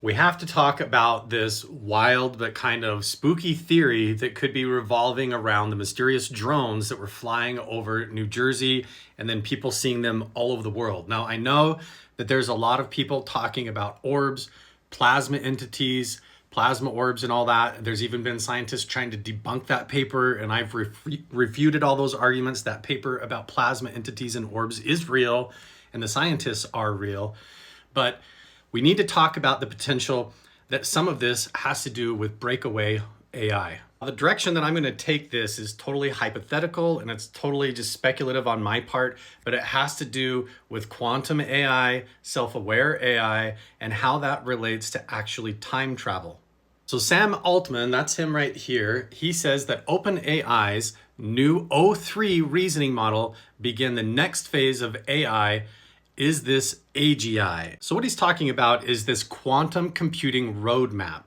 We have to talk about this wild but kind of spooky theory that could be revolving around the mysterious drones that were flying over New Jersey and then people seeing them all over the world. Now, I know that there's a lot of people talking about orbs, plasma entities, plasma orbs and all that. There's even been scientists trying to debunk that paper, and I've refuted all those arguments. That paper about plasma entities and orbs is real, and the scientists are real. But we need to talk about the potential that some of this has to do with breakaway AI. The direction that I'm going to take this is totally hypothetical and it's totally just speculative on my part, but it has to do with quantum AI, self-aware AI, and how that relates to actually time travel. So Sam Altman, that's him right here, he says that OpenAI's new O3 reasoning model begin the next phase of AI is this AGI. So what he's talking about is this quantum computing roadmap.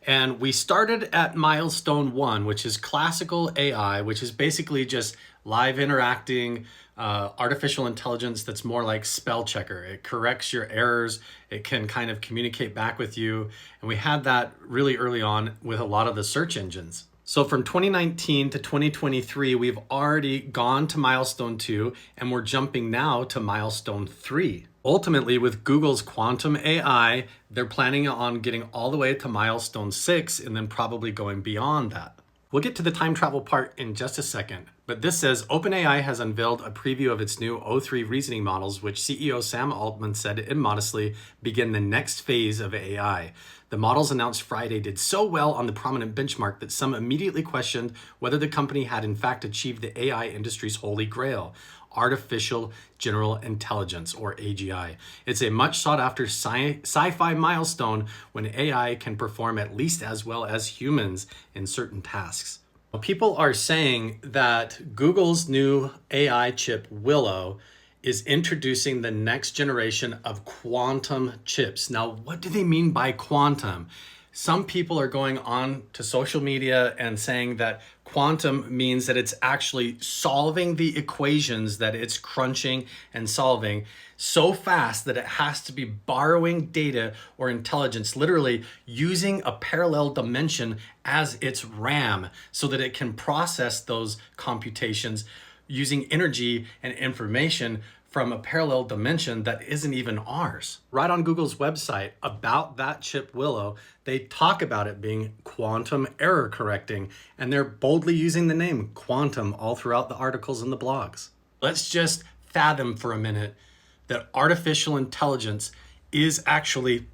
And we started at milestone 1, which is classical AI, which is basically just live interacting artificial intelligence that's more like spell checker. It corrects your errors. It can kind of communicate back with you. And we had that really early on with a lot of the search engines. So from 2019 to 2023, we've already gone to milestone 2, and we're jumping now to milestone 3. Ultimately, with Google's quantum AI, they're planning on getting all the way to milestone 6 and then probably going beyond that. We'll get to the time travel part in just a second, but this says OpenAI has unveiled a preview of its new O3 reasoning models, which CEO Sam Altman said immodestly begin the next phase of AI. The models announced Friday did so well on the prominent benchmark that some immediately questioned whether the company had in fact achieved the AI industry's holy grail, artificial general intelligence, or AGI. It's a much sought after sci-fi milestone when AI can perform at least as well as humans in certain tasks. People are saying that Google's new AI chip Willow is introducing the next generation of quantum chips. Now, what do they mean by quantum? Some people are going on to social media and saying that quantum means that it's actually solving the equations that it's crunching and solving so fast that it has to be borrowing data or intelligence, literally using a parallel dimension as its RAM so that it can process those computations using energy and information from a parallel dimension that isn't even ours. Right on Google's website about that chip Willow, they talk about it being quantum error correcting, and they're boldly using the name quantum all throughout the articles and the blogs. Let's just fathom for a minute that artificial intelligence is actually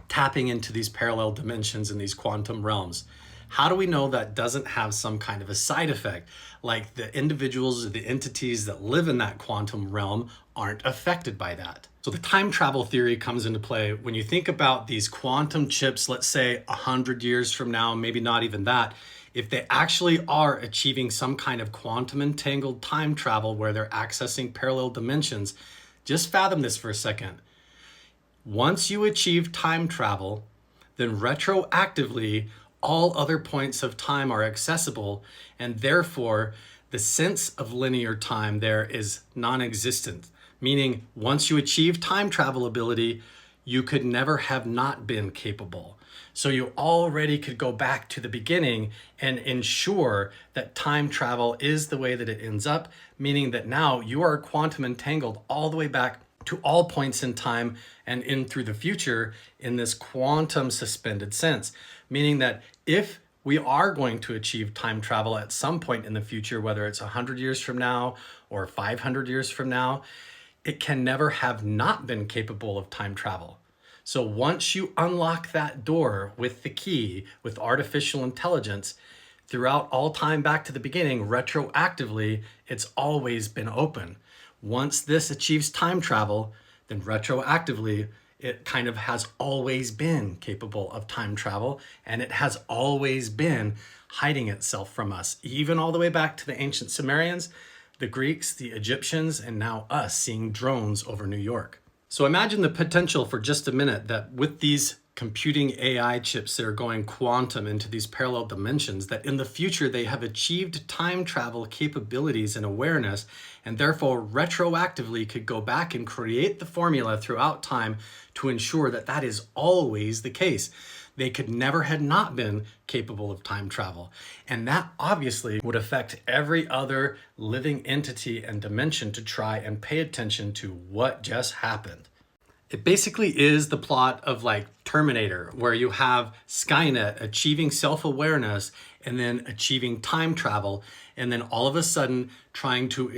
tapping into these parallel dimensions in these quantum realms. How do we know that doesn't have some kind of a side effect, like the individuals or the entities that live in that quantum realm aren't affected by that? So the time travel theory comes into play when you think about these quantum chips, let's say 100 years from now, maybe not even that, if they actually are achieving some kind of quantum entangled time travel where they're accessing parallel dimensions, just fathom this for a second. Once you achieve time travel, then retroactively, all other points of time are accessible, and therefore the sense of linear time there is non-existent. Meaning, once you achieve time travel ability, you could never have not been capable. So you already could go back to the beginning and ensure that time travel is the way that it ends up, meaning that now you are quantum entangled all the way back to all points in time and in through the future in this quantum suspended sense. Meaning that if we are going to achieve time travel at some point in the future, whether it's 100 years from now or 500 years from now, it can never have not been capable of time travel. So once you unlock that door with the key, with artificial intelligence, throughout all time back to the beginning, retroactively, it's always been open. Once this achieves time travel, then retroactively, it kind of has always been capable of time travel, and it has always been hiding itself from us, even all the way back to the ancient Sumerians, the Greeks, the Egyptians, and now us seeing drones over New York. So imagine the potential for just a minute that with these computing AI chips that are going quantum into these parallel dimensions, that in the future they have achieved time travel capabilities and awareness, and therefore retroactively could go back and create the formula throughout time to ensure that that is always the case. They could never had not been capable of time travel. And that obviously would affect every other living entity and dimension to try and pay attention to what just happened. It basically is the plot of like Terminator, where you have Skynet achieving self-awareness and then achieving time travel, and then all of a sudden trying to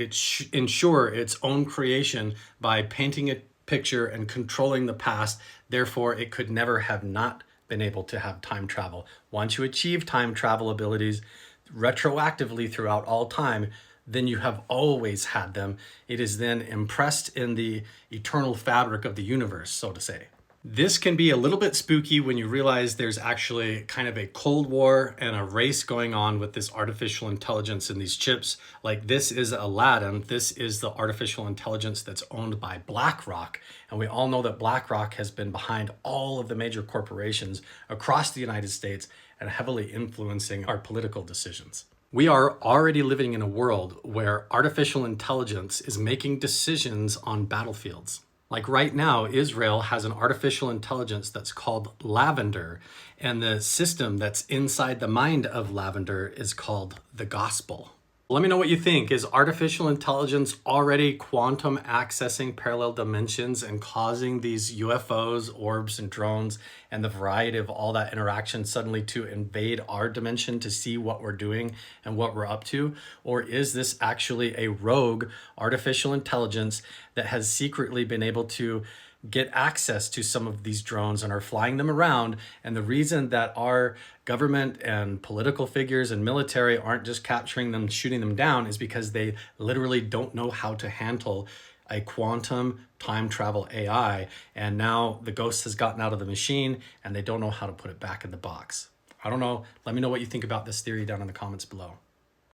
ensure its own creation by painting a picture and controlling the past. Therefore, it could never have not been able to have time travel. Once you achieve time travel abilities retroactively throughout all time, then you have always had them. It is then impressed in the eternal fabric of the universe, so to say. This can be a little bit spooky when you realize there's actually kind of a Cold War and a race going on with this artificial intelligence in these chips. Like, this is Aladdin. This is the artificial intelligence that's owned by BlackRock. And we all know that BlackRock has been behind all of the major corporations across the United States and heavily influencing our political decisions. We are already living in a world where artificial intelligence is making decisions on battlefields. Like right now, Israel has an artificial intelligence that's called Lavender, and the system that's inside the mind of Lavender is called the gospel. Let me know what you think. Is artificial intelligence already quantum accessing parallel dimensions and causing these UFOs, orbs, and drones, and the variety of all that interaction suddenly to invade our dimension to see what we're doing and what we're up to? Or is this actually a rogue artificial intelligence that has secretly been able to get access to some of these drones and are flying them around? And the reason that our government and political figures and military aren't just capturing them, shooting them down, is because they literally don't know how to handle a quantum time travel AI. And now the ghost has gotten out of the machine and they don't know how to put it back in the box. I don't know. Let me know what you think about this theory down in the comments below.